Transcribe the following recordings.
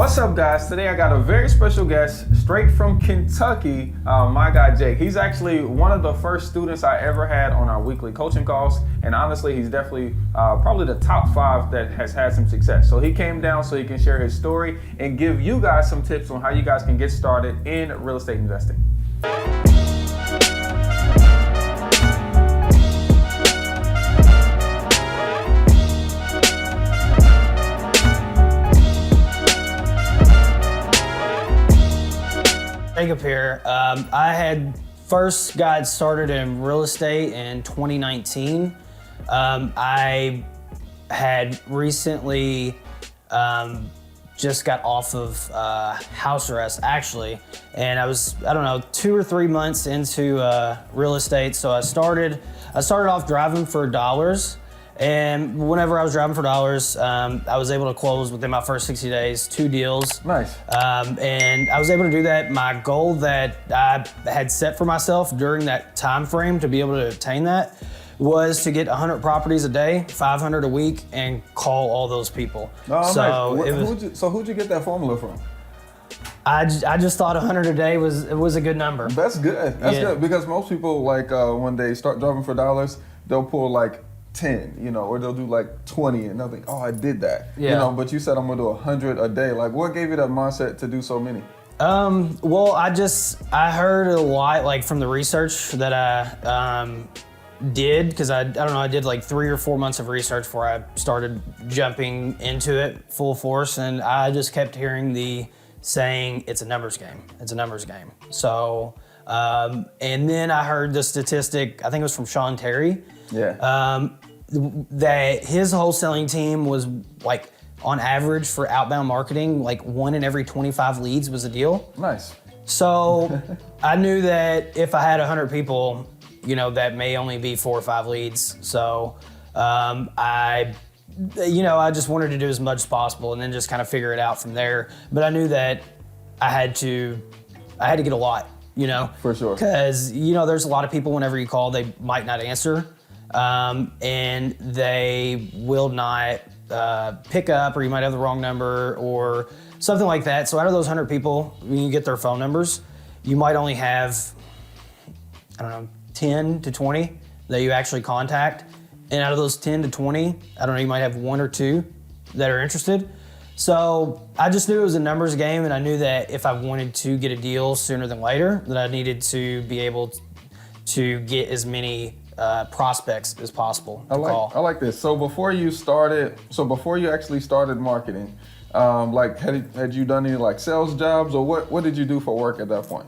What's up, guys? Today I got a very special guest straight from Kentucky, my guy Jake. He's actually one of the first students I ever had on our weekly coaching calls, and honestly, he's definitely probably the top 5 that has had some success. So he came down so he can share his story and give you guys some tips on how you guys can get started in real estate investing. Jacob here. I had first got started in real estate in 2019. I had recently just got off of house arrest actually, and I was, 2 or 3 months into real estate. So I started off driving for dollars. And whenever I was driving for dollars, I was able to close within my first 60 days, 2 deals. Nice. And I was able to do that. My goal that I had set for myself during that time frame to be able to obtain that was to get 100 properties a day, 500 a week, and call all those people. Oh, so nice. Who'd you get that formula from? I just thought 100 a day was a good number. That's good. That's good, because most people, like when they start driving for dollars, they'll pull like 10, or they'll do like 20 and they'll think, oh, I did that. Yeah. But you said I'm gonna do 100 a day. Like, what gave you that mindset to do so many? Well, I heard a lot, like, from the research that I did, because I did like 3 or 4 months of research before I started jumping into it full force, and I just kept hearing the saying, it's a numbers game. It's a numbers game. So, and then I heard the statistic, I think it was from Sean Terry. Yeah. That his wholesaling team was, like, on average for outbound marketing, like 1 in every 25 leads was a deal. Nice. So I knew that if I had 100 people, that may only be 4 or 5 leads. So I just wanted to do as much as possible and then just kind of figure it out from there. But I knew that I had to get a lot, For sure. Because, there's a lot of people, whenever you call, they might not answer. And they will not pick up, or you might have the wrong number or something like that. So out of those 100 people, when you get their phone numbers, you might only have, 10 to 20 that you actually contact. And out of those 10 to 20, you might have 1 or 2 that are interested. So I just knew it was a numbers game, and I knew that if I wanted to get a deal sooner than later, that I needed to be able to get as many prospects as possible to call. I like this. So before you actually started marketing, had you done any like sales jobs, or what did you do for work at that point?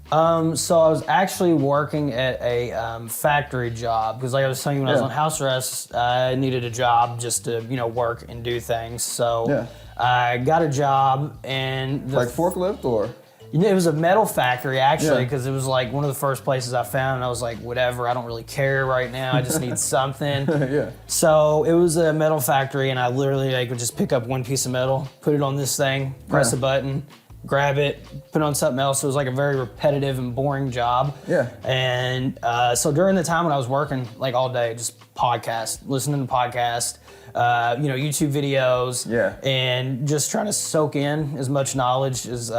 So I was actually working at a factory job, because like I was telling you, when I was on house arrest, I needed a job just to work and do things. So I got a job, and like forklift or? It was a metal factory, actually, because it was like one of the first places I found, and I was like, whatever, I don't really care right now, I just need something. Yeah. So it was a metal factory, and I literally would just pick up one piece of metal, put it on this thing, press a button, grab it, put it on something else. So it was like a very repetitive and boring job. Yeah. And so during the time when I was working, like all day, just listening to podcasts, YouTube videos, and just trying to soak in as much knowledge as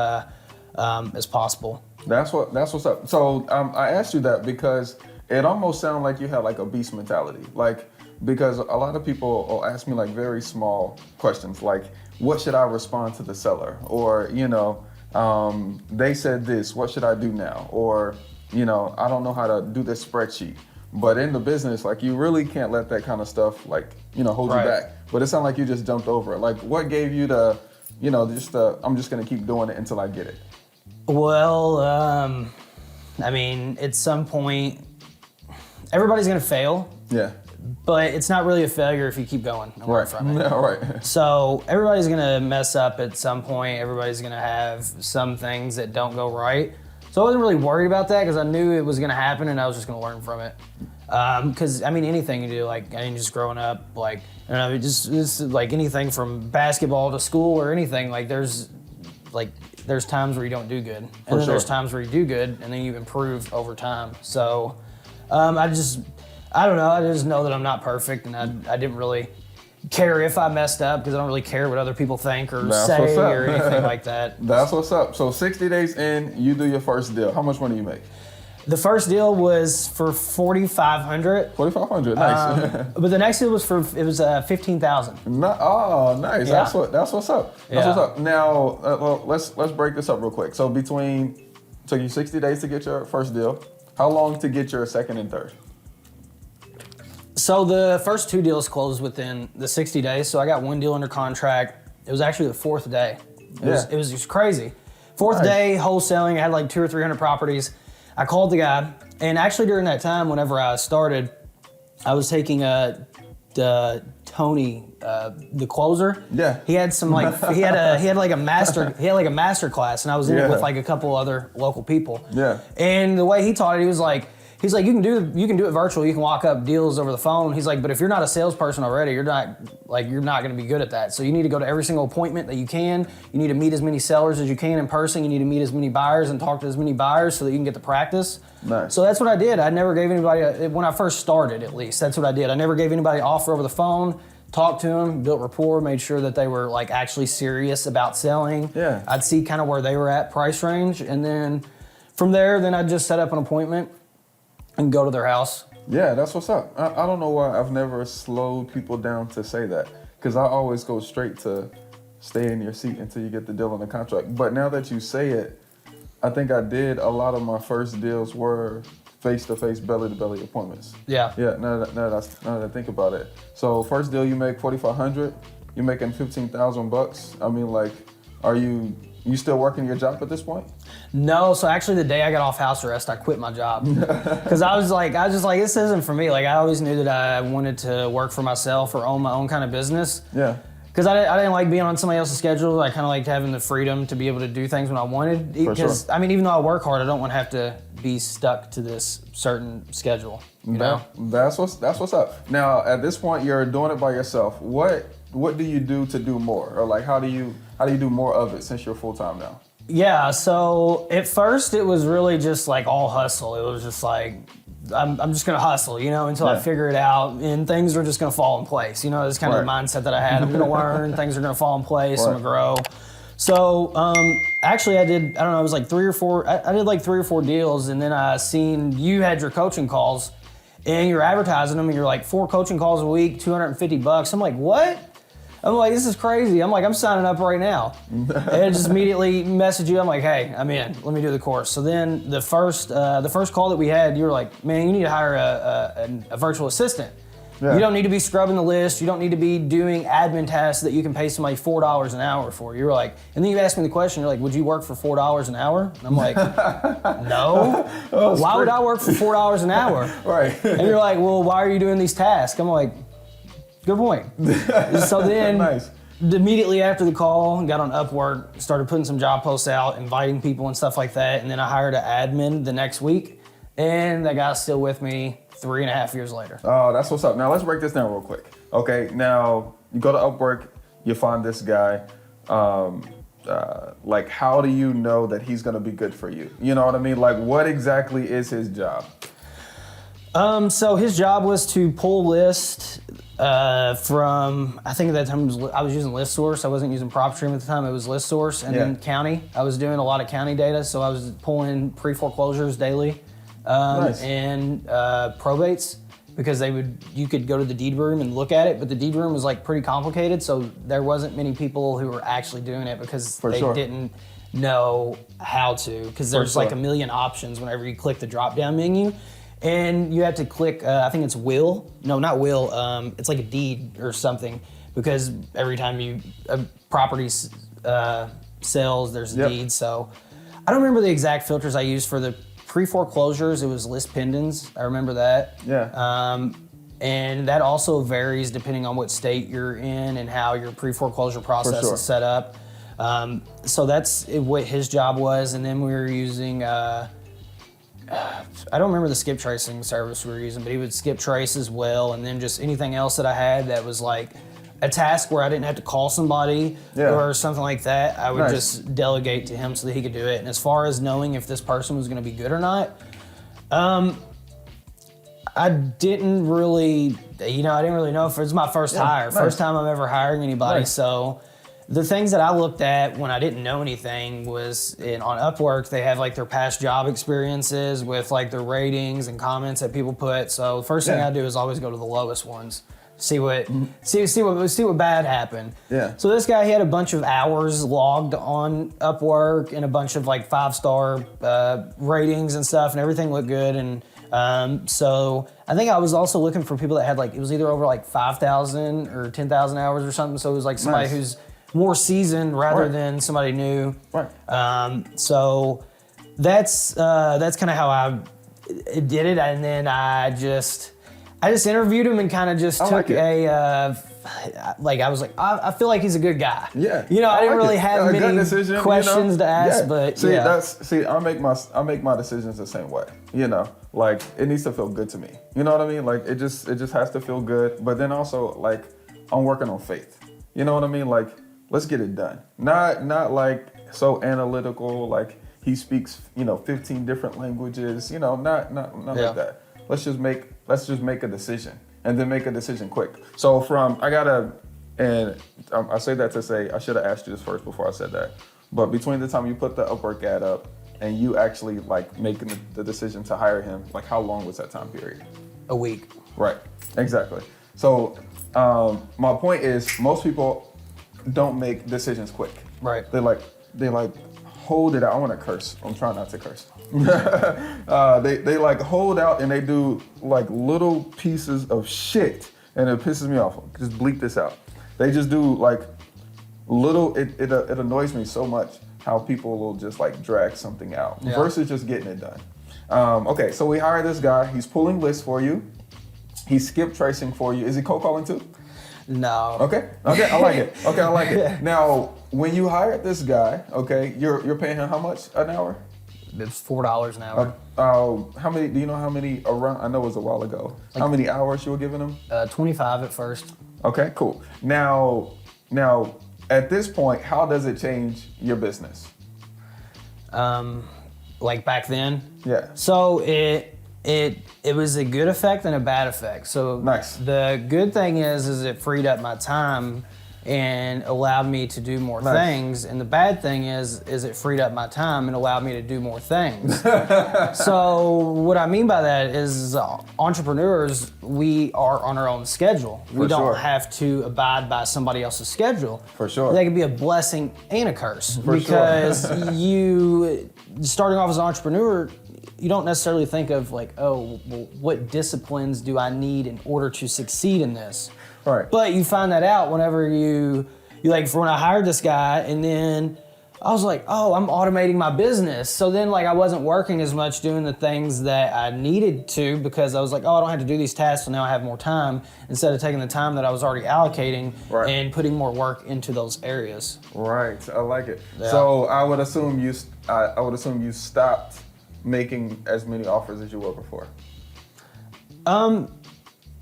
possible. That's what's up. So I asked you that because it almost sounded like you had like a beast mentality. Like, because a lot of people will ask me like very small questions, like, what should I respond to the seller? Or, they said this, what should I do now? Or, I don't know how to do this spreadsheet. But in the business, like, you really can't let that kind of stuff hold you back. But it sounded like you just jumped over it. Like, what gave you I'm just gonna keep doing it until I get it? Well, at some point, everybody's gonna fail. Yeah. But it's not really a failure if you keep going and learn from it. Yeah, right. So everybody's gonna mess up at some point. Everybody's gonna have some things that don't go right. So I wasn't really worried about that, because I knew it was gonna happen, and I was just gonna learn from it. Because anything you do, like, just growing up, like, just like anything from basketball to school or anything, like there's times where you don't do good, and then there's times where you do good, and then you improve over time. So I just know that I'm not perfect, and I didn't really care if I messed up because I don't really care what other people think or That's say what's up. or anything like that. That's what's up. So 60 days in, you do your first deal. How much money you make? The first deal was for $4,500. 4,500. Nice. But the next deal was for $15,000. Oh, nice. Yeah. That's what's up. That's Yeah. what's up. Now, well, let's break this up real quick. So took you 60 days to get your first deal. How long to get your second and third? So the first two deals closed within the 60 days. So I got one deal under contract. It was actually the fourth day. It was just crazy. Fourth Nice. day wholesaling. I had like 200 or 300 properties. I called the guy, and actually during that time, whenever I started, I was taking Tony, the closer. Yeah. He had some like he had like a master class, and I was in it Yeah. with like a couple other local people. Yeah. And the way he taught it, he's like you can do it virtual. You can walk up deals over the phone. He's like, but if you're not a salesperson already, you're not going to be good at that. So you need to go to every single appointment that you can. You need to meet as many sellers as you can in person. You need to meet as many buyers and talk to as many buyers so that you can get the practice. Nice. So that's what I did. I never gave anybody, when I first started at least, that's what I did. I never gave anybody an offer over the phone. Talked to them, built rapport, made sure that they were like actually serious about selling. Yeah. I'd see kind of where they were at price range, and then from there, I'd just set up an appointment and go to their house. Yeah, that's what's up. I don't know why I've never slowed people down to say that, because I always go straight to stay in your seat until you get the deal on the contract. But now that you say it, I think I did a lot of my first deals were face-to-face, belly-to-belly appointments. Yeah. Yeah, now that I think about it. So first deal you make 4,500, you're making 15,000 bucks. I mean, like, are you still working your job at this point? No, so actually the day I got off house arrest, I quit my job. Because I was just like, this isn't for me. Like, I always knew that I wanted to work for myself or own my own kind of business. Yeah. Because I didn't like being on somebody else's schedule. I kind of liked having the freedom to be able to do things when I wanted. Because, sure. I mean, even though I work hard, I don't want to have to be stuck to this certain schedule, you know? That's what's up. Now, at this point, you're doing it by yourself. What do you do to do more? Or like, how do you do more of it since you're full-time now? Yeah, so at first it was really just like all hustle. It was just like, I'm just gonna hustle, you know, until I Yeah. figure it out, and things are just gonna fall in place. You know, it's kind of the Right. mindset that I had. I'm gonna learn, things are gonna fall in place, I'm Right. gonna grow. So actually I did, I don't know, it was like I did like 3 or 4 deals, and then I seen you had your coaching calls, and you're advertising them, and you're like 4 coaching calls a week, $250. I'm like, what? I'm like, this is crazy. I'm like, I'm signing up right now. And I just immediately message you. I'm like, hey, I'm in. Let me do the course. So then the first call that we had, you were like, man, you need to hire a virtual assistant. Yeah. You don't need to be scrubbing the list. You don't need to be doing admin tasks that you can pay somebody $4 an hour for. You were like, and then you asked me the question, you're like, would you work for $4 an hour? And I'm like, no. Why would I work for $4 an hour? Right. And you're like, well, why are you doing these tasks? I'm like, good point. So then, Nice. immediately after the call, got on Upwork, started putting some job posts out, inviting people and stuff like that. And then I hired an admin the next week, and that guy's still with me 3.5 years later. Oh, that's what's up. Now let's break this down real quick. Okay, now you go to Upwork, you find this guy. Like, how do you know that he's gonna be good for you? You know what I mean? Like, what exactly is his job? So his job was to pull list from, I think at that time I was using ListSource. I wasn't using PropStream at the time. It was ListSource, and then Yeah. county. I was doing a lot of county data, so I was pulling pre-foreclosures daily, Nice. and probates, because you could go to the deed room and look at it, but the deed room was like pretty complicated, so there wasn't many people who were actually doing it because For they sure. didn't know how to, because there's like a sure. million options whenever you click the drop-down menu. And you have to click, I think it's will. No, not will. It's like a deed or something, because every time a property sells, there's a Yep. deed. So I don't remember the exact filters I used for the pre-foreclosures. It was list pendants. I remember that. Yeah. And that also varies depending on what state you're in and how your pre-foreclosure process sure. is set up. So that's what his job was. And then we were using, I don't remember the skip tracing service we were using, but he would skip trace as well. And then just anything else that I had that was like a task where I didn't have to call somebody Yeah. or something like that, I would Nice. just delegate to him so that he could do it. And as far as knowing if this person was going to be good or not, I I didn't really know if it was my first hire, nice. first time I'm ever hiring anybody. Nice. So the things that I looked at when I didn't know anything was on Upwork, they have like their past job experiences with like their ratings and comments that people put. So the first thing I do is always go to the lowest ones. See what bad happened. Yeah. So this guy, he had a bunch of hours logged on Upwork and a bunch of like 5-star ratings and stuff, and everything looked good. And so I think I was also looking for people that had like, it was either over like 5,000 or 10,000 hours or something. So it was like somebody who's more seasoned rather than somebody new. Right. So that's kind of how I did it, and then I just interviewed him and kind of just took I was like, I feel like he's a good guy. Yeah. You know, I didn't really have many decision, questions to ask, but I make my decisions the same way. You know, like it needs to feel good to me. You know what I mean? Like it just has to feel good. But then also like I'm working on faith. You know what I mean? Like let's get it done. Not like so analytical. Like he speaks 15 different languages. You know, not like that. Let's just make a decision, and then make a decision quick. So I say that to say, I should have asked you this first before I said that. But between the time you put the Upwork ad up and you actually like making the decision to hire him, like how long was that time period? a week. Right, exactly. So my point is most people don't make decisions quick. Right. They like hold it out. I want to curse. I'm trying not to curse. They like hold out and they do like little pieces of shit, and it pisses me off. Just bleep this out. They just do like little. It annoys me so much how people will just like drag something out versus just getting it done. Okay, so we hire this guy. He's pulling lists for you. He's skip tracing for you. Is he cold calling too? No. Okay, I like it. Okay, I like it. Now, when you hired this guy, okay, you're paying him how much an hour? It's $4 an hour. How many? Do you know how many around? I know it was a while ago. How many hours you were giving him? 25 at first. Okay, cool. Now, at this point, how does it change your business? Like back then. Yeah. So it was a good effect and a bad effect. So Nice. The good thing is it freed up my time and allowed me to do more things. And the bad thing is it freed up my time and allowed me to do more things. So what I mean by that is entrepreneurs, we are on our own schedule. We don't have to abide by somebody else's schedule. For sure. That can be a blessing and a curse. For because you, starting off as an entrepreneur, you don't necessarily think of like, oh, well, what disciplines do I need in order to succeed in this? Right. But you find that out whenever you like, for when I hired this guy, and then I was like, oh, I'm automating my business. So then like I wasn't working as much doing the things that I needed to, because I was like, oh, I don't have to do these tasks, so now I have more time, instead of taking the time that I was already allocating and putting more work into those areas. Right, I like it. Yeah. So I would assume you stopped making as many offers as you were before.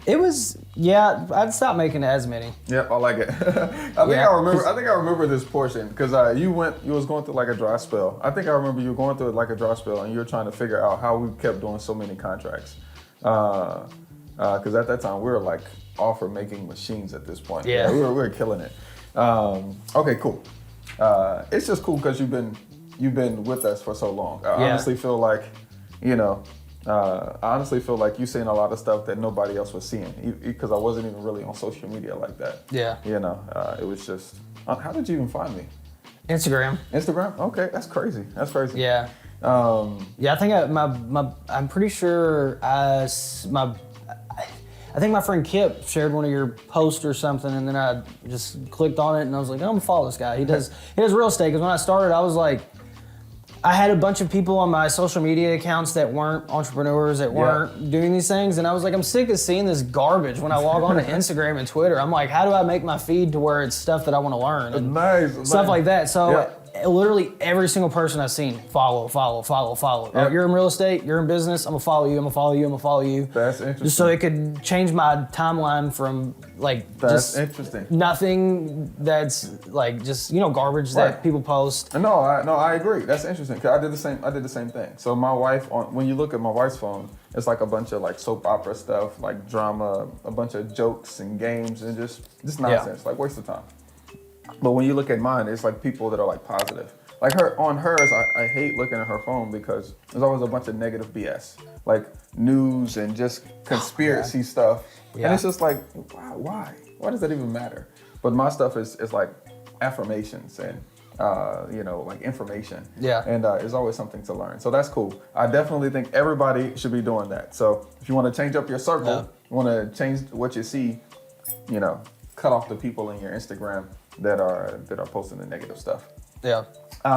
It was, I'd stop making as many. Yep, I like it. I think I remember this portion because you was going through like a dry spell. I think I remember you going through like a dry spell and you were trying to figure out how we kept doing so many contracts. Because at that time we were like offer making machines at this point. Yeah. We were killing it. Okay, cool. It's just cool because you've been with us for so long. I honestly feel like, you've seen a lot of stuff that nobody else was seeing, because I wasn't even really on social media like that. Yeah. It was just, how did you even find me? Instagram. Instagram? Okay, that's crazy. Yeah. I think I'm pretty sure I think my friend Kip shared one of your posts or something, and then I just clicked on it and I was like, I'm gonna follow this guy. He does real estate. Because when I started, I was like, I had a bunch of people on my social media accounts that weren't entrepreneurs, that weren't doing these things, and I was like, I'm sick of seeing this garbage when I log on to Instagram and Twitter. I'm like, how do I make my feed to where it's stuff that I want to learn and stuff like that? So literally every single person I've seen, follow. Oh, you're in real estate, you're in business, I'm gonna follow you. That's interesting. Just so it could change my timeline from like interesting. Nothing that's like just garbage that people post. No, I agree. That's interesting. 'Cause I did the same thing. So my wife, when you look at my wife's phone, it's like a bunch of like soap opera stuff, like drama, a bunch of jokes and games and just nonsense, like waste of time. But when you look at mine, it's like people that are like positive. Like on hers, I hate looking at her phone because there's always a bunch of negative BS, like news and just conspiracy stuff. Yeah. And it's just like, why? Why does that even matter? But my stuff is like affirmations and like information. Yeah. And it's always something to learn. So that's cool. I definitely think everybody should be doing that. So if you want to change up your circle, you want to change what you see, cut off the people in your Instagram that are posting the negative stuff. Yeah.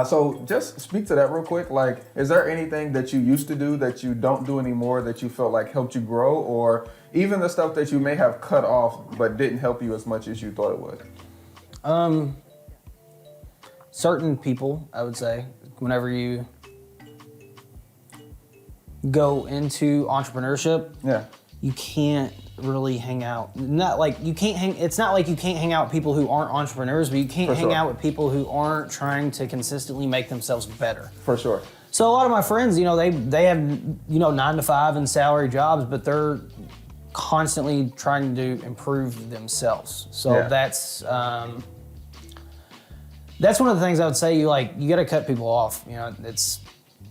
So just speak to that real quick. Like, is there anything that you used to do that you don't do anymore that you felt like helped you grow, or even the stuff that you may have cut off but didn't help you as much as you thought it would? Certain people, I would say, whenever you go into entrepreneurship, Yeah. you can't really hang out. It's not like you can't hang out with people who aren't entrepreneurs, but you can't For hang sure. out with people who aren't trying to consistently make themselves better. For sure. So a lot of my friends, they have 9 to 5 and salary jobs, but they're constantly trying to improve themselves. So Yeah. that's one of the things I would say. You got to cut people off. It is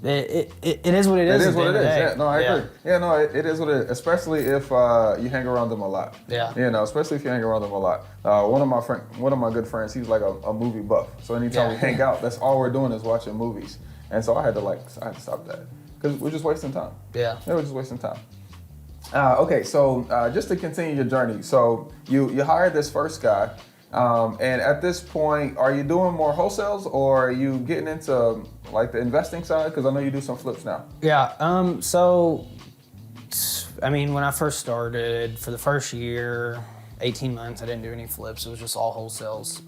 what it is. It is at the what end it of the is. day. Yeah, no, I agree. Yeah, no, it is what it is. Especially if you hang around them a lot. Yeah. Especially if you hang around them a lot. One of my good friends, he's like a movie buff. So anytime Yeah. we hang out, that's all we're doing is watching movies. And so I had to stop that because we're just wasting time. Yeah. We're just wasting time. Okay, so just to continue your journey, so you hired this first guy. And at this point, are you doing more wholesales or are you getting into like the investing side? Because I know you do some flips now. Yeah. When I first started, for the first year, 18 months, I didn't do any flips. It was just all wholesales.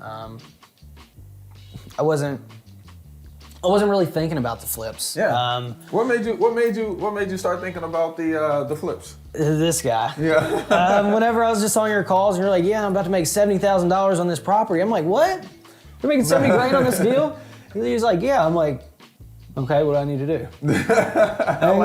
I wasn't really thinking about the flips. Yeah. What made you start thinking about the flips? This guy. Yeah. Whenever I was just on your calls and you're like, yeah, I'm about to make $70,000 on this property. I'm like, what? You're making 70 grand on this deal? He's like, yeah. I'm like, okay, what do I need to do? And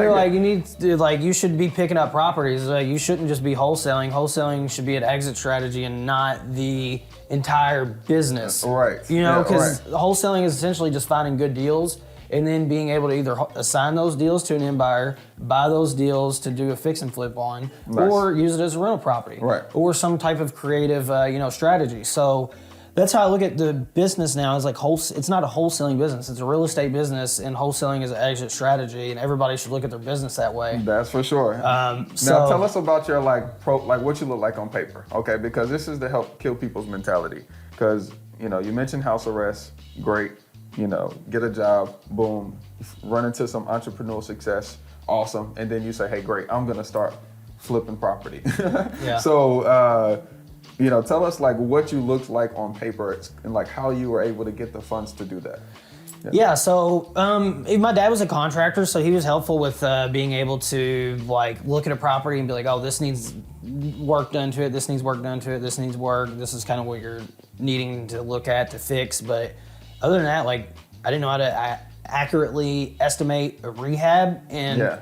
you're like, you should be picking up properties. Like, you shouldn't just be wholesaling. Wholesaling should be an exit strategy and not the entire business. Right. Because wholesaling is essentially just finding good deals and then being able to either assign those deals to an end buyer, buy those deals to do a fix and flip on, Nice. or use it as a rental property, Right. or some type of creative, strategy. So that's how I look at the business now. Is like it's not a wholesaling business; it's a real estate business, and wholesaling is an exit strategy. And everybody should look at their business that way. That's for sure. Now tell us about your what you look like on paper, okay? Because this is to help kill people's mentality. Because you mentioned house arrest, great. Get a job, boom, run into some entrepreneurial success, awesome, and then you say, hey, great, I'm gonna start flipping property. Yeah. So, tell us what you looked like on paper and how you were able to get the funds to do that. Yeah, so my dad was a contractor, so he was helpful with being able to look at a property and be like, oh, this needs work done to it, this needs work done to it, this needs work, this is kind of what you're needing to look at to fix. But other than that, I didn't know how to accurately estimate a rehab, and Yeah.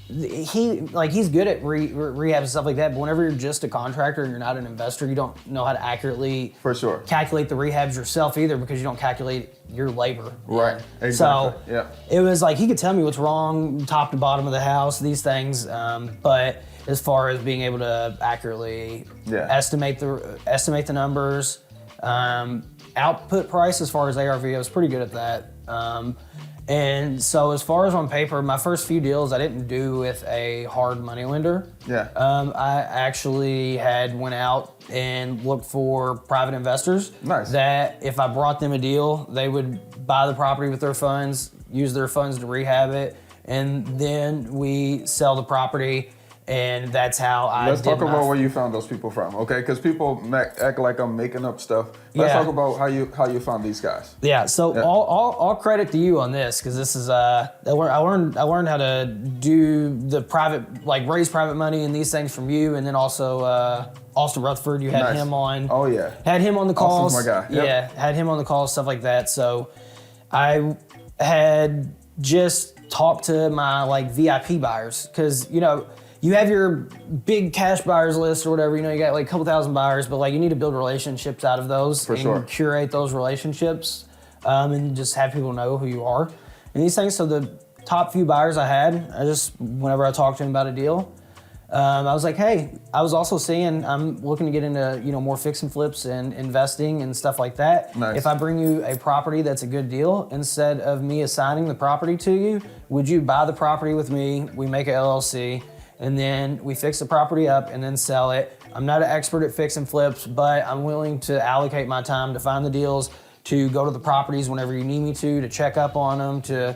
he's good at rehab and stuff like that, but whenever you're just a contractor and you're not an investor, you don't know how to accurately For sure. calculate the rehabs yourself either, because you don't calculate your labor. Right. So Exactly. Yeah. it was he could tell me what's wrong, top to bottom of the house, these things, but as far as being able to accurately estimate the numbers, output price as far as ARV, I was pretty good at that. And so as far as on paper, my first few deals I didn't do with a hard money lender. Yeah. I actually went out and looked for private investors. Nice. That if I brought them a deal, they would buy the property with their funds, use their funds to rehab it, and then we sell the property. And that's how I Let's did talk about where you found those people from, okay? Because people act like I'm making up stuff. Let's Yeah. talk about how you found these guys. Yeah, so all credit to you on this, because this is I learned how to do the private, raise private money and these things from you, and then also Austin Rutherford, you had Nice. him on. Oh yeah. Had him on the calls. Austin's my guy. Yep. Yeah, had him on the calls, stuff like that. So I had just talk to my like VIP buyers, because you know you have your big cash buyers list or whatever. You know, you got like a couple thousand buyers, but like you need to build relationships out of those For and sure. curate those relationships, and just have people know who you are and these things. So the top few buyers I had, I just whenever I talked to them about a deal. I was like, hey, I was also seeing I'm looking to get into more fix and flips and investing and stuff like that. Nice. If I bring you a property that's a good deal, instead of me assigning the property to you, would you buy the property with me? We make an LLC, and then we fix the property up and then sell it. I'm not an expert at fix and flips, but I'm willing to allocate my time to find the deals, to go to the properties whenever you need me to check up on them, to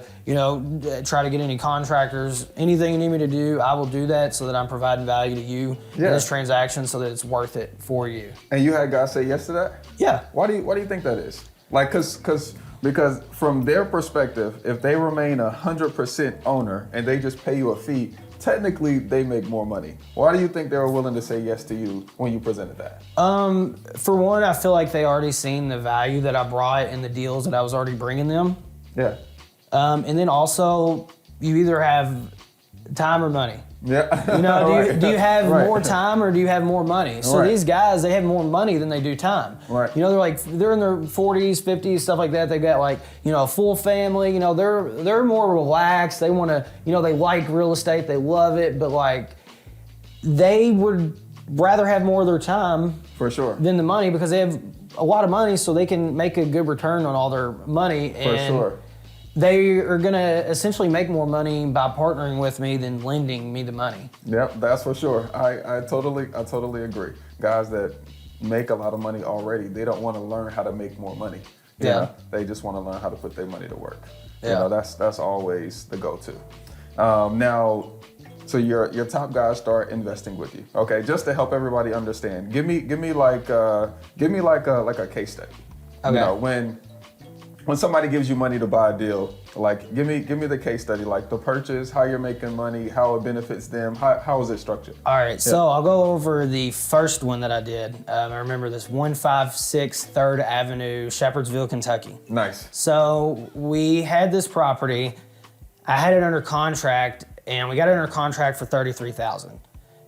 try to get any contractors, anything you need me to do, I will do that so that I'm providing value to you in this transaction so that it's worth it for you. And you had guys say yes to that? Yeah. Why do you think that is? Like, because from their perspective, if they remain 100% owner and they just pay you a fee, technically they make more money. Why do you think they were willing to say yes to you when you presented that? For one, I feel like they already seen the value that I brought in the deals that I was already bringing them. Yeah. And then also, you either have time or money. Yeah. You know, Right. do you have Right. more time or do you have more money? So Right. these guys, they have more money than they do time. Right. You know, they're in their 40s, 50s, stuff like that. They've got like, a full family. You know, they're more relaxed. They want to, they like real estate. They love it, but like they would rather have more of their time For sure. than the money, because they have a lot of money, so they can make a good return on all their money. For sure. They are gonna essentially make more money by partnering with me than lending me the money. Yep, that's for sure. I totally agree. Guys that make a lot of money already, they don't want to learn how to make more money. You Yeah. know? They just want to learn how to put their money to work. You Yeah. know, that's always the go-to. Now, so your top guys start investing with you. Okay, just to help everybody understand, give me like a case study. Okay. You know, when somebody gives you money to buy a deal, like give me the case study, like the purchase, how you're making money, how it benefits them, how is it structured? All right, so I'll go over the first one that I did. I remember this 156 3rd Avenue, Shepherdsville, Kentucky. Nice. So we had this property. I had it under contract, and we got it under contract for $33,000.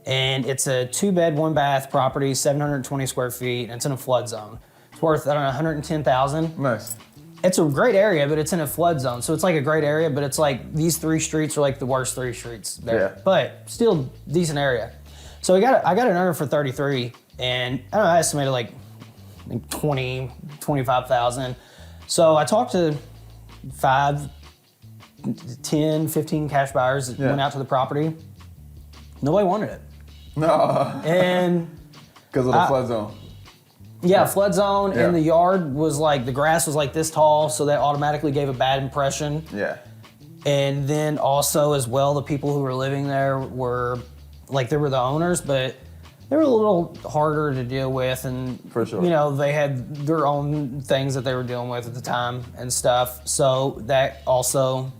And it's a 2-bed, 1-bath property, 720 square feet, and it's in a flood zone. It's worth, I don't know, $110,000. Nice. It's a great area, but it's in a flood zone. So it's like a great area, but it's like these 3 streets are like the worst 3 streets there. Yeah. But still decent area. So I got it under for 33, and I don't know, I estimated like 20, 25,000. So I talked to 5, 10, 15 cash buyers that went out to the property. Nobody wanted it. No, And because of the flood zone. yeah, flood zone, Yeah. and the yard was like, the grass was like this tall, so that automatically gave a bad impression. Yeah. And then also as well, the people who were living there were, like, they were the owners, but they were a little harder to deal with, and For sure. they had their own things that they were dealing with at the time and stuff. So that also,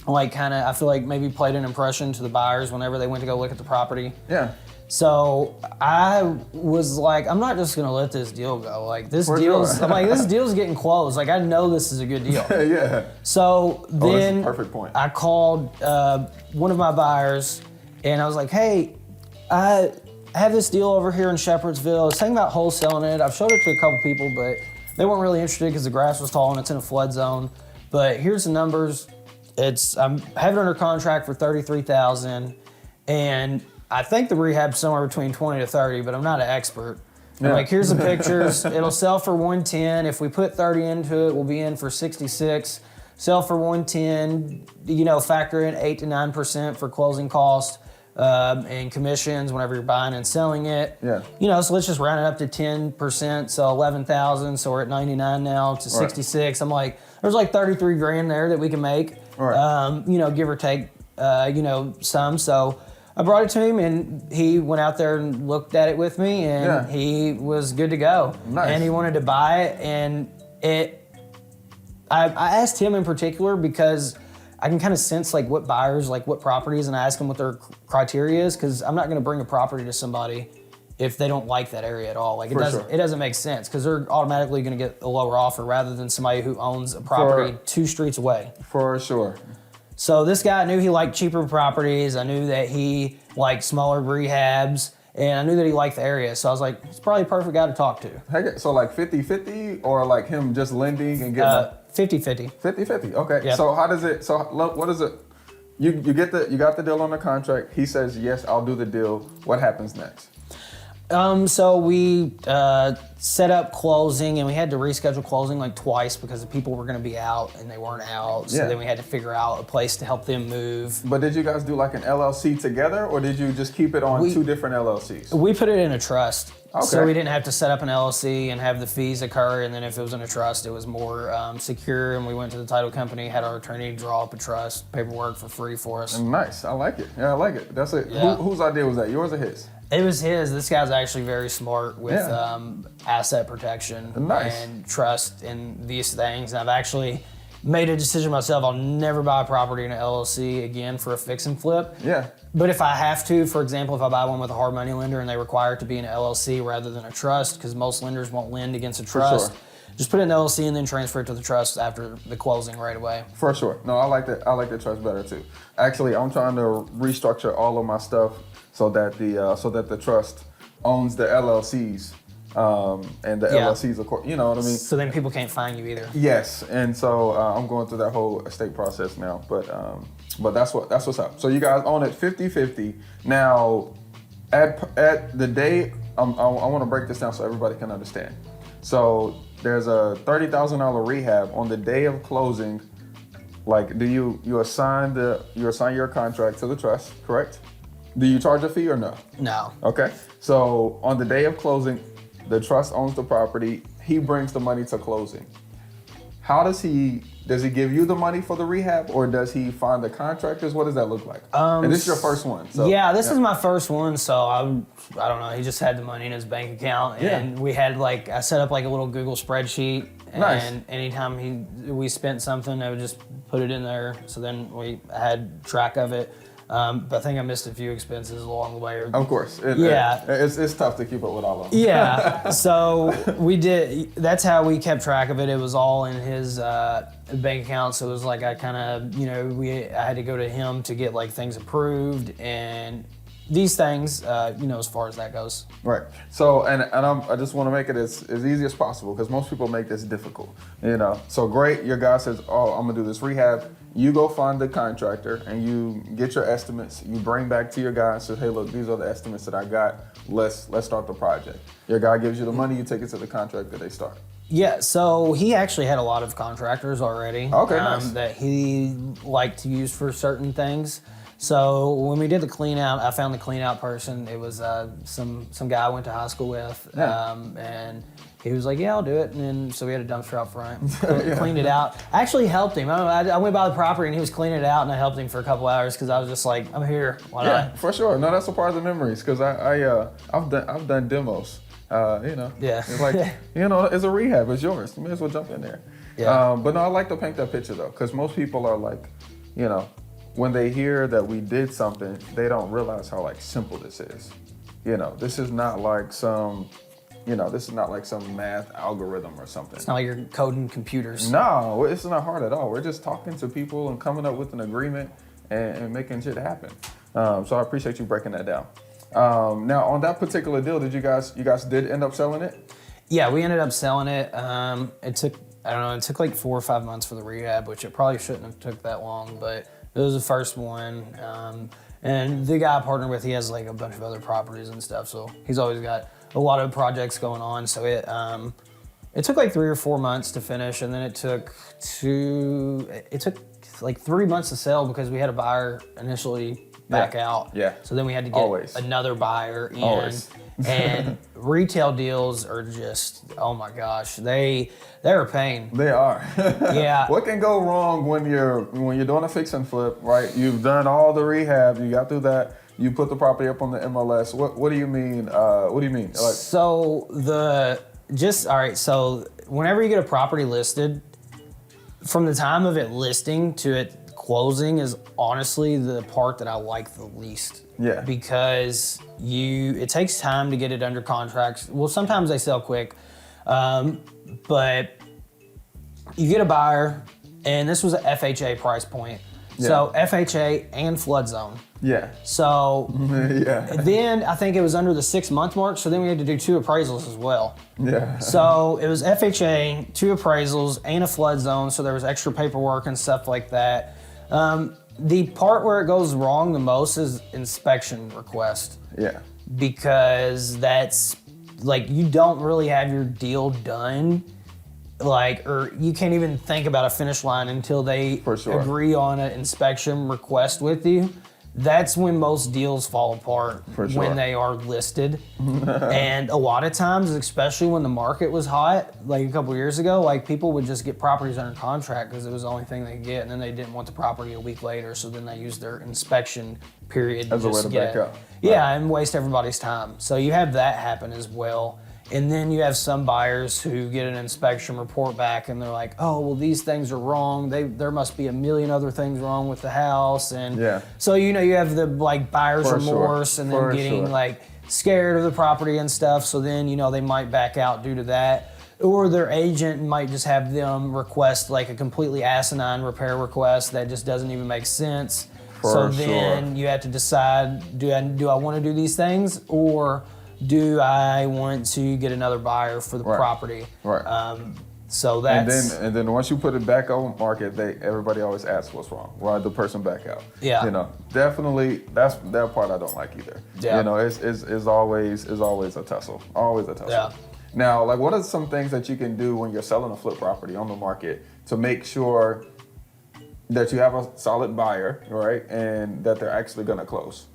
like, kind of, I feel like maybe played an impression to the buyers whenever they went to go look at the property. Yeah. So I was like, I'm not just gonna let this deal go. Like this For deal's, sure. I'm like, this deal's getting closed. Like I know this is a good deal. Yeah. So that's a then perfect point. I called one of my buyers, and I was like, hey, I have this deal over here in Shepherdsville. I was thinking about wholesaling it. I've showed it to a couple people, but they weren't really interested because the grass was tall and it's in a flood zone. But here's the numbers. I'm having it under contract for $33,000, and I think the rehab's somewhere between 20 to 30, but I'm not an expert. I'm Yeah. like, here's the pictures. It'll sell for 110. If we put 30 into it, we'll be in for 66. Sell for 110. Factor in 8 to 9% for closing costs and commissions whenever you're buying and selling it. Yeah. So let's just round it up to 10%. So 11,000. So we're at 99 now to 66. I'm like, there's like 33 grand there that we can make. Right. Give or take. Some. So I brought it to him, and he went out there and looked at it with me, and he was good to go. Nice. And he wanted to buy it, and I asked him in particular because I can kind of sense like what buyers, like what properties, and I ask them what their criteria is, because I'm not going to bring a property to somebody if they don't like that area at all. Like For sure. it doesn't make sense, because they're automatically going to get a lower offer rather than somebody who owns a property 2 streets away. For sure. So this guy, I knew he liked cheaper properties. I knew that he liked smaller rehabs. And I knew that he liked the area. So I was like, he's probably a perfect guy to talk to. Heck, so like 50-50 or like him just lending and getting 50-50. 50-50. Okay. Yep. So how does it? So what is it? You got the deal on the contract. He says yes, I'll do the deal. What happens next? So we set up closing, and we had to reschedule closing like twice because the people were going to be out and they weren't out. So Yeah. then we had to figure out a place to help them move. But did you guys do like an LLC together, or did you just keep it on two different LLCs? We put it in a trust. Okay. So we didn't have to set up an LLC and have the fees occur. And then if it was in a trust, it was more secure. And we went to the title company, had our attorney draw up a trust paperwork for free for us. Nice. I like it. Yeah, I like it. That's it. Yeah. Whose idea was that? Yours or his? It was his. This guy's actually very smart with Yeah. asset protection Nice. and trust and these things. And I've actually made a decision myself. I'll never buy a property in an LLC again for a fix and flip. Yeah. But if I have to, for example, if I buy one with a hard money lender and they require it to be an LLC rather than a trust, because most lenders won't lend against a trust, sure. just put it in the LLC and then transfer it to the trust after the closing right away. For sure. No, I like that. I like the trust better too. Actually, I'm trying to restructure all of my stuff so that the trust owns the LLCs, and the Yeah. LLCs, of course. You know what I mean? So then people can't find you either. Yes. And so I'm going through that whole estate process now. But that's what's up. So you guys own it 50-50. Now, at the day, I want to break this down so everybody can understand. So there's a $30,000 rehab on the day of closing. Like, do you assign your contract to the trust, correct? Do you charge a fee or no? No. Okay. So on the day of closing, the trust owns the property. He brings the money to closing. How does he give you the money for the rehab, or does he find the contractors? What does that look like? And this is your first one. So, Yeah, this is my first one, so I don't know. He just had the money in his bank account, and we had I set up like a little Google spreadsheet, and Nice. anytime we spent something, I would just put it in there. So then we had track of it. But I think I missed a few expenses along the way. Of course. Yeah. It's tough to keep up with all of them. Yeah, so we did. That's how we kept track of it. It was all in his bank account. So it was like I kind of, I had to go to him to get like things approved and these things, as far as that goes. Right. So, and I just want to make it as easy as possible because most people make this difficult. So great. Your guy says, "Oh, I'm gonna do this rehab." You go find the contractor and you get your estimates. You bring back to your guy and say, "Hey, look, these are the estimates that I got. Let's start the project." Your guy gives you the money. You take it to the contractor. They start. Yeah, so he actually had a lot of contractors already. Okay, nice. That he liked to use for certain things. So when we did the clean out, I found the clean out person. It was some guy I went to high school with, Yeah. and he was like, "Yeah, I'll do it." And then so we had a dumpster out front, cleaned it out. I actually helped him. I went by the property and he was cleaning it out, and I helped him for a couple hours because I was just like, "I'm here, why Yeah, not?" for sure. No, that's a part of the memories because I've done demos. Yeah. It's like it's a rehab. It's yours. You may as well jump in there. Yeah. But no, I like to paint that picture though, because most people are like, when they hear that we did something, they don't realize how simple this is. This is not like some math algorithm or something. It's not like you're coding computers. No, it's not hard at all. We're just talking to people and coming up with an agreement and making shit happen. So I appreciate you breaking that down. Now on that particular deal, you guys did end up selling it? Yeah, we ended up selling it. It took like 4 or 5 months for the rehab, which it probably shouldn't have took that long, but it was the first one. And the guy I partnered with, he has like a bunch of other properties and stuff, so he's always got a lot of projects going on. So it took like 3 or 4 months to finish, and then it took like 3 months to sell because we had a buyer initially back out. Yeah. So then we had to get Always. another buyer in. Always. And retail deals are just, oh my gosh, they're a pain. They are. Yeah. What can go wrong when you're doing a fix and flip, right? You've done all the rehab, you got through that, you put the property up on the MLS. What do you mean? What do you mean? So whenever you get a property listed, from the time of it listing to it closing is honestly the part that I like the least. Yeah. Because it takes time to get it under contracts. Well, sometimes they sell quick, but you get a buyer, and this was an FHA price point. So FHA and flood zone. Yeah. So Yeah. then I think it was under the 6-month mark. So then we had to do 2 appraisals as well. Yeah. So it was FHA, 2 appraisals, and a flood zone. So there was extra paperwork and stuff like that. The part where it goes wrong the most is inspection request, Yeah. because that's like you don't really have your deal done, or you can't even think about a finish line until they For sure. agree on an inspection request with you. That's when most deals fall apart, For sure. when they are listed. And a lot of times, especially when the market was hot, like a couple years ago, like people would just get properties under contract because it was the only thing they could get, and then they didn't want the property a week later, so then they used their inspection period As a way just to get back it. out. Yeah, and waste everybody's time. So you have that happen as well. And then you have some buyers who get an inspection report back and they're like, oh, well, these things are wrong. There must be a million other things wrong with the house. And Yeah. so, you have the buyer's For sure. remorse and then For getting sure. scared of the property and stuff. So then, they might back out due to that. Or their agent might just have them request a completely asinine repair request that just doesn't even make sense. So For then you have to decide, do I want to do these things, or do I want to get another buyer for the Right. property? Right. So that's And then once you put it back on market, everybody always asks what's wrong. Why the person back out? Yeah. Definitely that part I don't like either. Yeah. It's always a tussle. Always a tussle. Yeah. Now, what are some things that you can do when you're selling a flip property on the market to make sure that you have a solid buyer, right, and that they're actually gonna close?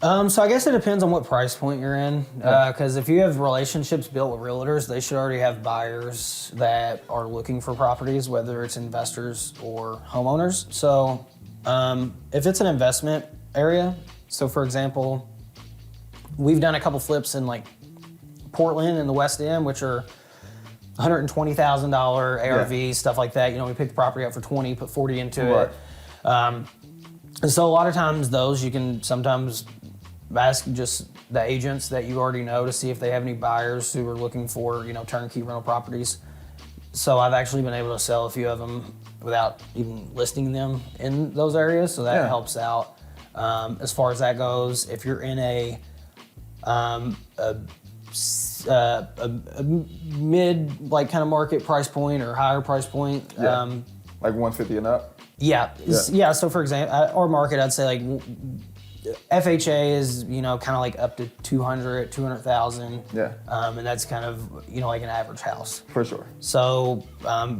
So I guess it depends on what price point you're in. Because if you have relationships built with realtors, they should already have buyers that are looking for properties, whether it's investors or homeowners. So if it's an investment area, so for example, we've done a couple flips in Portland and the West End, which are $120,000 ARV, stuff like that. We pick the property up for 20, put 40 into it. And so a lot of times those you can sometimes ask just the agents that you already know to see if they have any buyers who are looking for, turnkey rental properties. So I've actually been able to sell a few of them without even listing them in those areas. So that helps out. As far as that goes, if you're in a mid kind of market price point or higher price point, Like 150 and up? Yeah. So for example, our market, I'd say FHA is, kind of up to 200,000. Yeah. And that's kind of, like an average house. For sure. So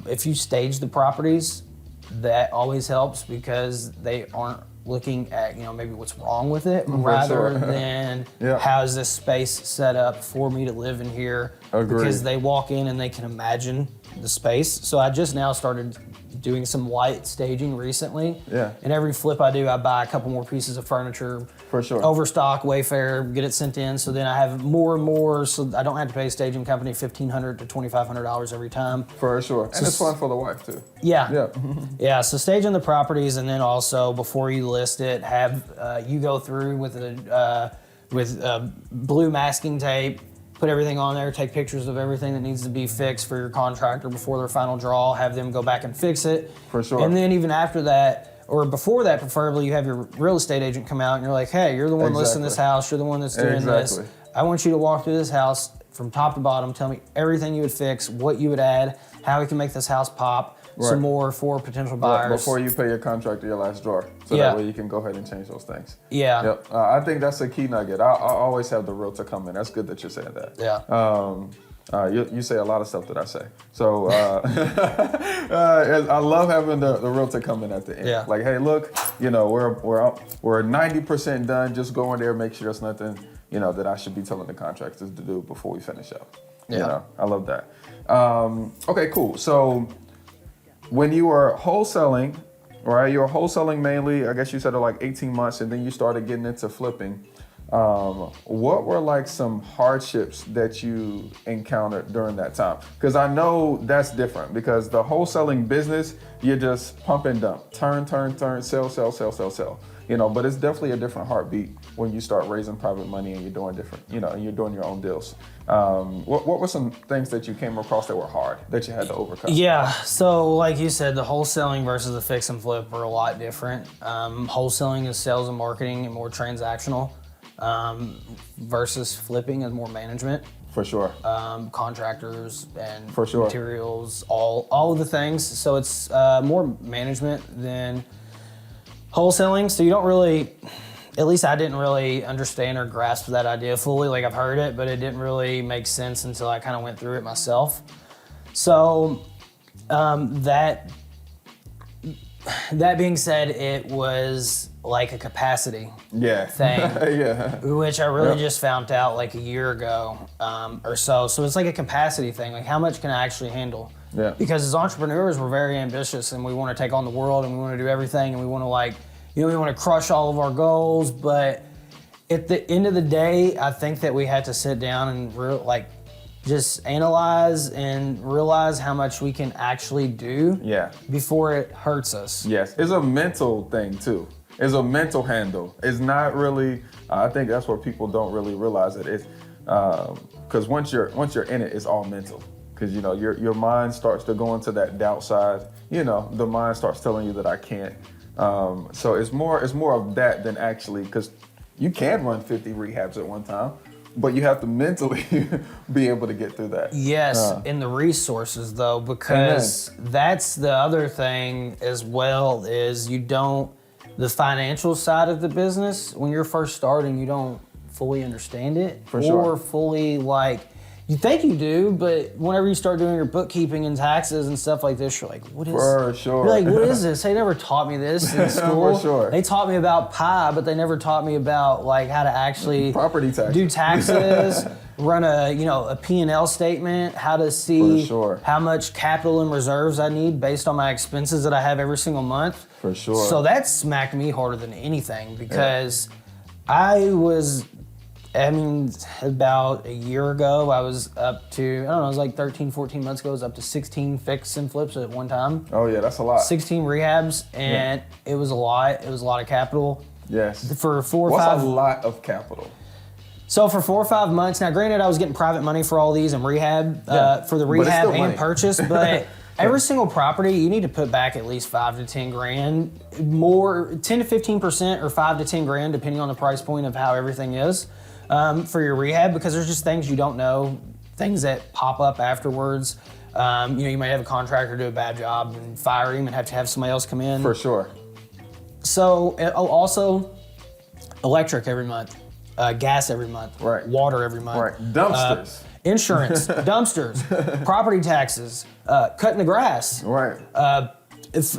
if you stage the properties, that always helps because they aren't looking at, maybe what's wrong with it, rather than how is this space set up for me to live in here. Agreed. Because they walk in and they can imagine the space. So I just now started doing some light staging recently. Yeah. And every flip I do, I buy a couple more pieces of furniture. For sure. Overstock, Wayfair, get it sent in. So then I have more and more, so I don't have to pay a staging company $1,500 to $2,500 every time. For sure. And it's fun for the wife too. Yeah. Yeah. Yeah, so staging the properties, and then also before you list it, have you go through with blue masking tape, put everything on there, take pictures of everything that needs to be fixed for your contractor before their final draw, have them go back and fix it. For sure. And then even after that, or before that preferably, you have your real estate agent come out and you're like, hey, you're the one listing this house, you're the one that's doing this. I want you to walk through this house from top to bottom, tell me everything you would fix, what you would add, how we can make this house pop. Some more for potential buyers. Before you pay your contractor your last drawer. So that way you can go ahead and change those things. Yeah. Yep. I think that's a key nugget. I always have the realtor come in. That's good that you said that. Yeah. You say a lot of stuff that I say. So I love having the realtor come in at the end. Yeah. Like, hey, look, we're 90% done. Just go in there, make sure there's nothing, that I should be telling the contractors to do before we finish up. Yeah. I love that. Okay, cool. So when you were wholesaling, right? You were wholesaling mainly, I guess you said like 18 months, and then you started getting into flipping. what were like some hardships that you encountered during that time? Because I know that's different, because the wholesaling business, you're just pump and dump, turn, sell, sell, sell, sell, sell. You know, but it's definitely a different heartbeat when you start raising private money and you're doing different, you know, and you're doing your own deals. What were some things that you came across that were hard that you had to overcome? Yeah, so like you said, the wholesaling versus the fix and flip are a lot different. Wholesaling is sales and marketing and more transactional, versus flipping is more management. For sure. Contractors and For sure. materials, all of the things. So it's more management than wholesaling. So you don't really, at least I didn't really understand or grasp that idea fully. Like, I've heard it, but it didn't really make sense until I kind of went through it myself. So that being said, it was like a capacity thing, Yeah. which I really just found out like a year ago or so. So it's like a capacity thing. Like, how much can I actually handle? Yeah. Because as entrepreneurs, we're very ambitious and we want to take on the world and we want to do everything and we want to we want to crush all of our goals. But at the end of the day, I think that we had to sit down and just analyze and realize how much we can actually do before it hurts us. Yes, it's a mental thing too. It's a mental handle. It's not really, I think that's what people don't really realize it. It's, because once you're in it, it's all mental. Because, you know, your mind starts to go into that doubt side. You know, the mind starts telling you that I can't. So it's more of that than actually, because you can run 50 rehabs at one time, but you have to mentally be able to get through that. Yes, and the resources though, because that's the other thing as well, is the financial side of the business, when you're first starting, you don't fully understand it. For sure. Or fully you think you do, but whenever you start doing your bookkeeping and taxes and stuff like this, you're like, what is For sure. You're like, what is this? They never taught me this in school. For sure. They taught me about pie, but they never taught me about how to actually Property taxes. do taxes, run a P&L statement, how to see For sure. how much capital and reserves I need based on my expenses that I have every single month. For sure. So that smacked me harder than anything, because about a year ago, I was up to, it was like 13, 14 months ago, I was up to 16 fix and flips at one time. Oh yeah, that's a lot. 16 rehabs, and it was a lot. It was a lot of capital. Yes. For 4 or What's 5. a lot of capital? So for 4 or 5 months, now granted I was getting private money for all these and rehab, for the But it's rehab still and money. purchase, but every single property, you need to put back at least 5 to 10 grand, more 10 to 15% or 5 to 10 grand, depending on the price point of how everything is, for your rehab, because there's just things you don't know, things that pop up afterwards. You might have a contractor do a bad job and fire him and have to have somebody else come in. For sure. So also electric every month, gas every month, Right. water every month, Right. Dumpsters. insurance, dumpsters, property taxes, cutting the grass, Right. if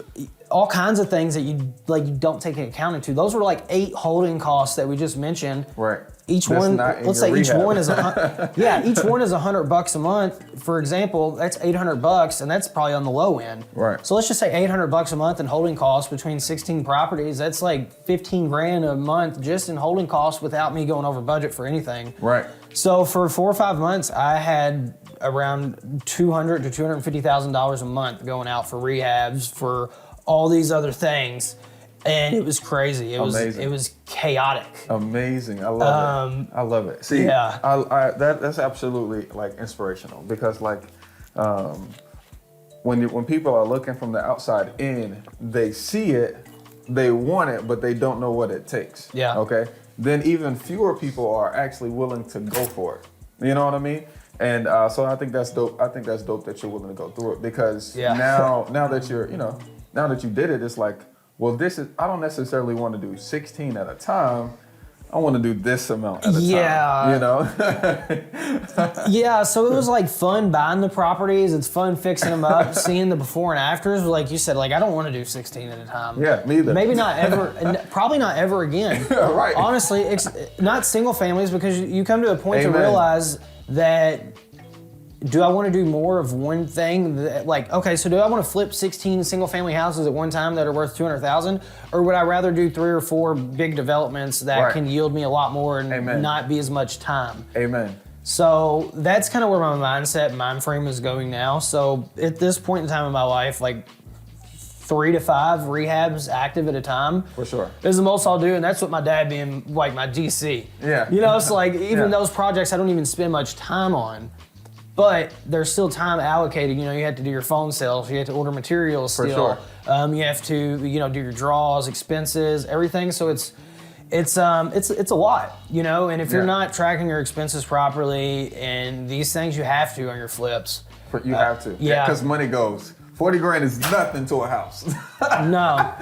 all kinds of things that you don't take account into. Those were like 8 holding costs that we just mentioned. Right. Each That's one, not in let's your say each rehab. one is each one is $100 a month. For example, that's $800, and that's probably on the low end. Right. So let's just say $800 a month in holding costs between 16 properties. That's like 15 grand a month just in holding costs without me going over budget for anything. Right. So for 4 or 5 months, I had around $200,000 to $250,000 a month going out for rehabs, for all these other things. And it was crazy. Amazing. It was chaotic. Amazing. I love it. I love it. See, yeah. that's absolutely like inspirational, because like when people are looking from the outside in, they see it, they want it, but they don't know what it takes. Yeah. Okay. Then even fewer people are actually willing to go for it. You know what I mean? And so I think that's dope. I think that's dope that you're willing to go through it, because now that you're, now that you did it, it's like, well, I don't necessarily want to do 16 at a time. I want to do this amount at a time, Yeah, so it was like fun buying the properties. It's fun fixing them up, seeing the before and afters. Like you said, I don't want to do 16 at a time. Yeah, me either. Maybe not ever, and probably not ever again. Right. Honestly, not single families, because you come to a point to Amen. realize that do I want to do more of one thing? Okay, so do I want to flip 16 single family houses at one time that are worth 200,000, or would I rather do 3 or 4 big developments that Right. can yield me a lot more and Amen. not be as much time? Amen. So that's kind of where my mind frame is going now. So at this point in time in my life, like 3 to 5 rehabs active at a time. For sure. Is the most I'll do, and that's what my dad being like my GC. Yeah. You know, it's like even Yeah. those projects I don't even spend much time on, but there's still time allocated. You know, you have to do your phone sales, you have to order materials For still. sure. You have to, you know, do your draws, expenses, everything. So it's a lot, you know, and if you're Yeah. not tracking your expenses properly and these things you have to on your flips. You have to. yeah. Because money goes. 40 grand is nothing to a house. No.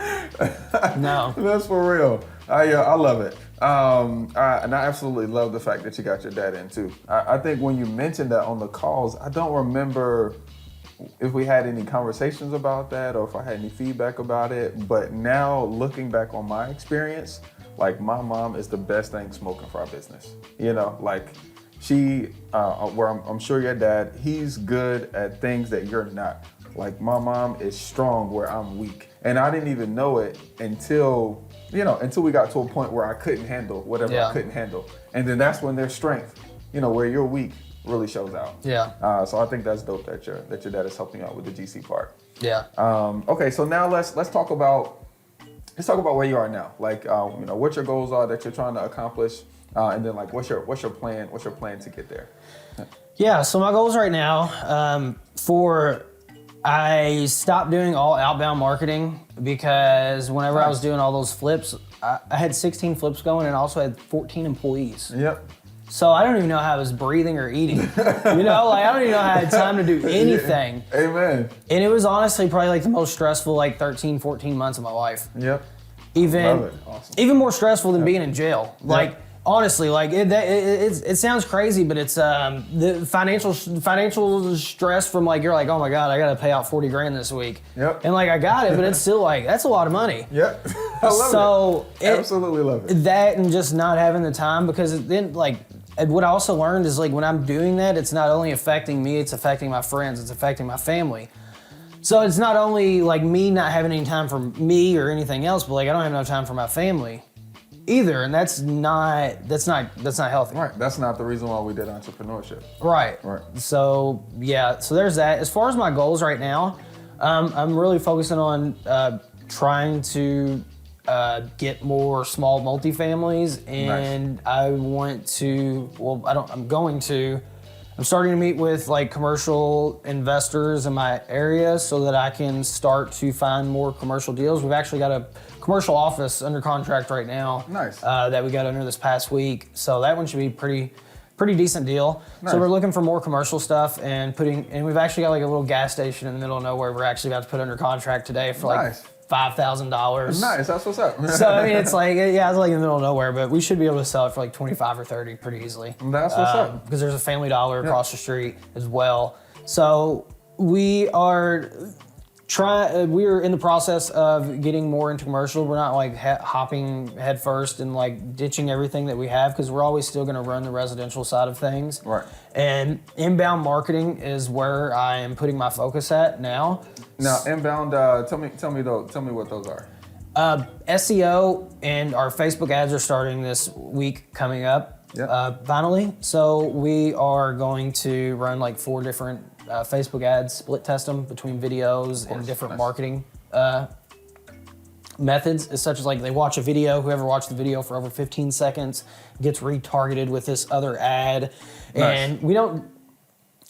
No. That's for real. I love it. And I absolutely love the fact that you got your dad in too. I think when you mentioned that on the calls, I don't remember if we had any conversations about that or if I had any feedback about it. But now looking back on my experience, like my mom is the best thing smoking for our business. You know, like she, where I'm sure your dad, he's good at things that you're not. Like my mom is strong where I'm weak. And I didn't even know it until we got to a point where I couldn't handle whatever Yeah. I couldn't handle. And then that's when their strength, where you're weak really shows out. Yeah. So I think that's dope that your dad is helping out with the GC part. Yeah. Okay, so now let's talk about where you are now. Like what your goals are that you're trying to accomplish, and then like what's your plan? What's your plan to get there? Yeah, so my goals right now, I stopped doing all outbound marketing because whenever I was doing all those flips, I had 16 flips going and also had 14 employees. Yep. So I don't even know how I was breathing or eating. You know, like I don't even know how I had time to do anything. Amen. And it was honestly probably like the most stressful like 13, 14 months of my life. Yep. Even Love it. Awesome. even more stressful than being in jail. Like honestly, like it sounds crazy, but it's the financial stress from like you're like, oh my god, I got to pay out 40 grand this week. Yep. And like I got it, but it's still like that's a lot of money. Yep. I love So it. Absolutely love it. That and just not having the time because then like what I also learned is like when I'm doing that, it's not only affecting me, it's affecting my friends, it's affecting my family. So it's not only like me not having any time for me or anything else, but like I don't have enough time for my family either, and that's not healthy. Right. That's not the reason why we did entrepreneurship. Right. Right. So yeah, so there's that. As far as my goals right now, I'm really focusing on trying to get more small multifamilies, and I'm starting to meet with like commercial investors in my area so that I can start to find more commercial deals. We've actually got a commercial office under contract right now. Nice. That we got under this past week. So that one should be pretty decent deal. Nice. So we're looking for more commercial stuff and we've actually got like a little gas station in the middle of nowhere we're actually about to put under contract today for like Nice. $5,000. Nice. That's what's up. So I mean, it's like in the middle of nowhere, but we should be able to sell it for like 25 or 30 pretty easily. That's what's up. Because there's a Family Dollar across the street as well. So we are in the process of getting more into commercial. We're not like hopping head first and like ditching everything that we have because we're always still going to run the residential side of things. Right. And inbound marketing is where I am putting my focus at now. Now, inbound. Tell me what those are. SEO and our Facebook ads are starting this week coming up. Yep. Finally. So we are going to run like 4 different Facebook ads, split test them between videos and different Nice. marketing methods, such as like they watch a video, whoever watched the video for over 15 seconds gets retargeted with this other ad. Nice. And we don't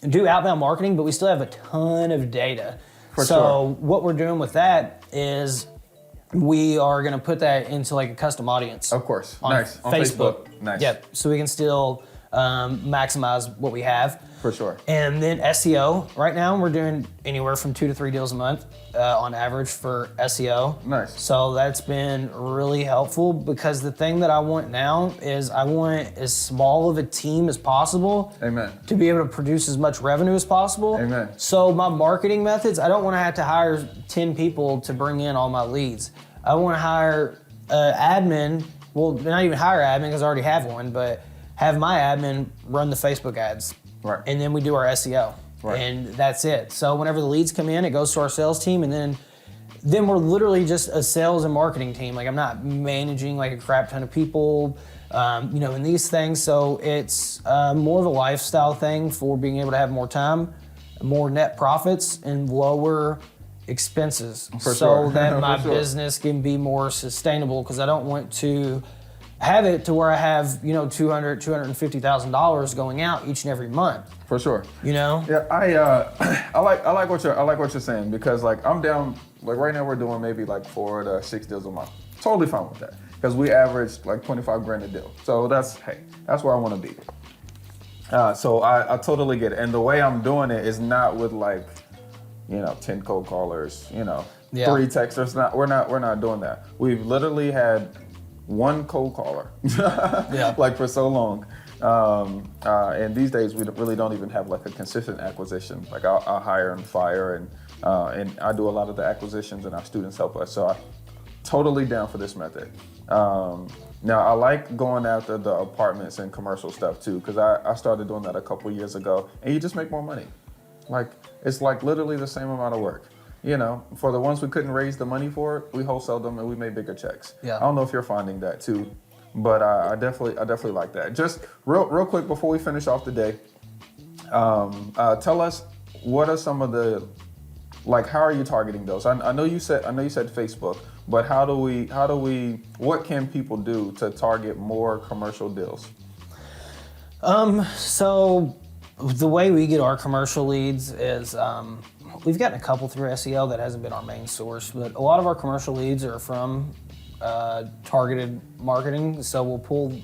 do outbound marketing, but we still have a ton of data. For so sure. what we're doing with that is we are going to put that into like a custom audience. Of course. On Nice. On Facebook. Nice. Yep. So we can still maximize what we have. For sure. And then SEO. Right now we're doing anywhere from 2 to 3 deals a month on average for SEO. Nice. So that's been really helpful because the thing that I want now is I want as small of a team as possible. Amen. To be able to produce as much revenue as possible. Amen. So my marketing methods, I don't want to have to hire 10 people to bring in all my leads. I want to hire admin, well, not even hire admin because I already have one, but have my admin run the Facebook ads. Right. and then we do our SEO, Right. and that's it. So whenever the leads come in, it goes to our sales team, and then we're literally just a sales and marketing team. Like I'm not managing like a crap ton of people, in these things. So it's more of a lifestyle thing for being able to have more time, more net profits, and lower expenses, For so sure. that my For sure. business can be more sustainable. Because I don't want to have it to where I have $250,000 going out each and every month. For sure. Yeah, I like what you're saying, because like I'm down, like right now we're doing maybe like 4 to 6 deals a month. Totally fine with that, because we average like 25 grand a deal. So that's where I want to be. So I totally get it. And the way I'm doing it is not with like, 10 cold callers, 3 texters. We're not doing that. We've literally had one cold caller, like for so long. And these days we really don't even have like a consistent acquisition. Like I'll hire and fire, and I do a lot of the acquisitions, and our students help us. So I'm totally down for this method. Now I like going after the apartments and commercial stuff too, because I started doing that a couple years ago, and you just make more money. Like it's like literally the same amount of work. For the ones we couldn't raise the money for, we wholesale them and we made bigger checks. Yeah. I don't know if you're finding that too, but I definitely like that. Just real quick before we finish off the day, tell us what are some of the, like, how are you targeting those? I know you said Facebook, but what can people do to target more commercial deals? So the way we get our commercial leads is we've gotten a couple through SEO. That hasn't been our main source, but a lot of our commercial leads are from targeted marketing. So we'll pull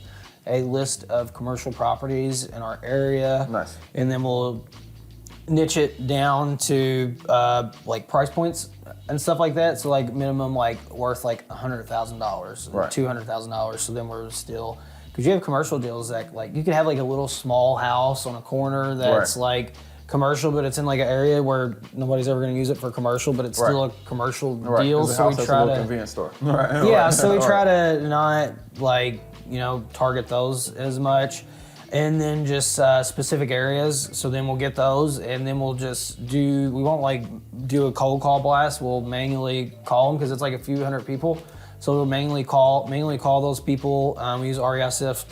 a list of commercial properties in our area. Nice. And then we'll niche it down to like price points and stuff like that. So like minimum like worth like $100,000, Right. $200,000. So then we're still, because you have commercial deals that like you could have like a little small house on a corner that's Right. like commercial, but it's in like an area where nobody's ever going to use it for commercial, but it's still a commercial deal. 'Cause the So house we has a try little to, convenience store. Right. yeah, Right. so we Right. try to not like, target those as much. And then just specific areas. So then we'll get those, and then we'll just we won't like do a cold call blast. We'll manually call them because it's like a few hundred people. So we'll manually call those people. We use RESF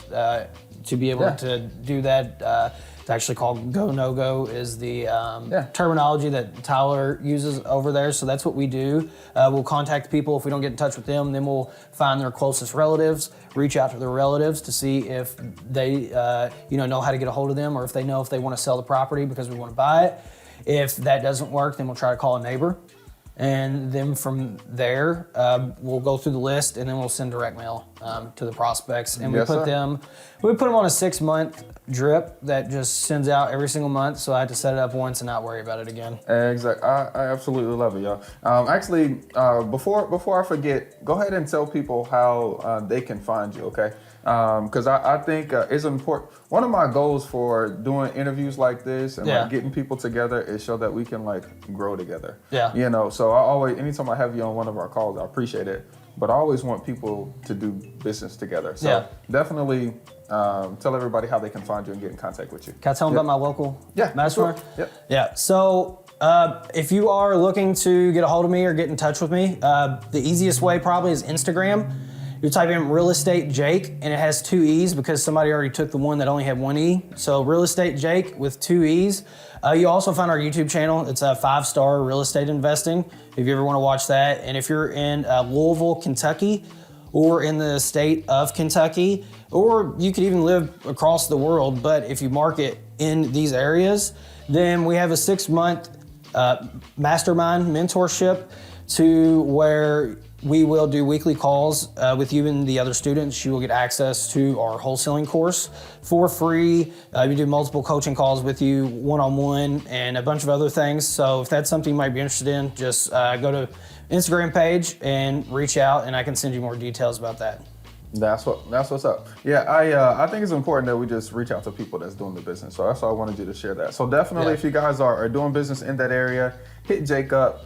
to be able to do that. It's actually called Go No Go is the terminology that Tyler uses over there. So that's what we do. We'll contact people. If we don't get in touch with them, then we'll find their closest relatives, reach out to their relatives to see if they know how to get a hold of them, or if they know if they want to sell the property because we want to buy it. If that doesn't work, then we'll try to call a neighbor. And then from there, we'll go through the list, and then we'll send direct mail to the prospects. And we put them on a 6-month drip that just sends out every single month. So I had to set it up once and not worry about it again. Exactly. I absolutely love it, y'all. Actually, before I forget, go ahead and tell people how they can find you, okay? Because I think it's important. One of my goals for doing interviews like this and like getting people together is so that we can like grow together. Yeah. So I always, anytime I have you on one of our calls, I appreciate it. But I always want people to do business together. So definitely tell everybody how they can find you and get in contact with you. Can I tell them about my local mastermind? Sure. Yeah. So if you are looking to get a hold of me or get in touch with me, the easiest way probably is Instagram. You type in Real Estate Jake, and it has 2 E's because somebody already took the one that only had 1 E. So Real Estate Jake with 2 E's. You also find our YouTube channel. It's a 5-star real estate investing, if you ever want to watch that. And if you're in Louisville, Kentucky, or in the state of Kentucky, or you could even live across the world, but if you market in these areas, then we have a 6-month mastermind mentorship to where we will do weekly calls with you and the other students. You will get access to our wholesaling course for free. We do multiple coaching calls with you, one-on-one, and a bunch of other things. So if that's something you might be interested in, just go to Instagram page and reach out, and I can send you more details about that. That's what's up. Yeah, I think it's important that we just reach out to people that's doing the business. So that's why I wanted you to share that. So definitely, Yeah. if you guys are doing business in that area, hit Jake up.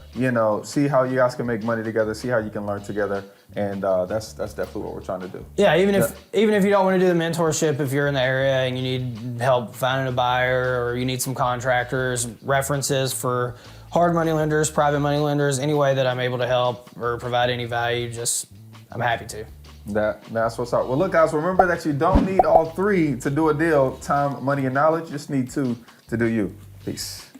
See how you guys can make money together. See how you can learn together. And that's definitely what we're trying to do. Yeah, even if you don't want to do the mentorship, if you're in the area and you need help finding a buyer or you need some contractors, references for hard money lenders, private money lenders, any way that I'm able to help or provide any value, I'm happy to. That's what's up. Well, look, guys, remember that you don't need all three to do a deal: time, money, and knowledge. You just need two to do you. Peace.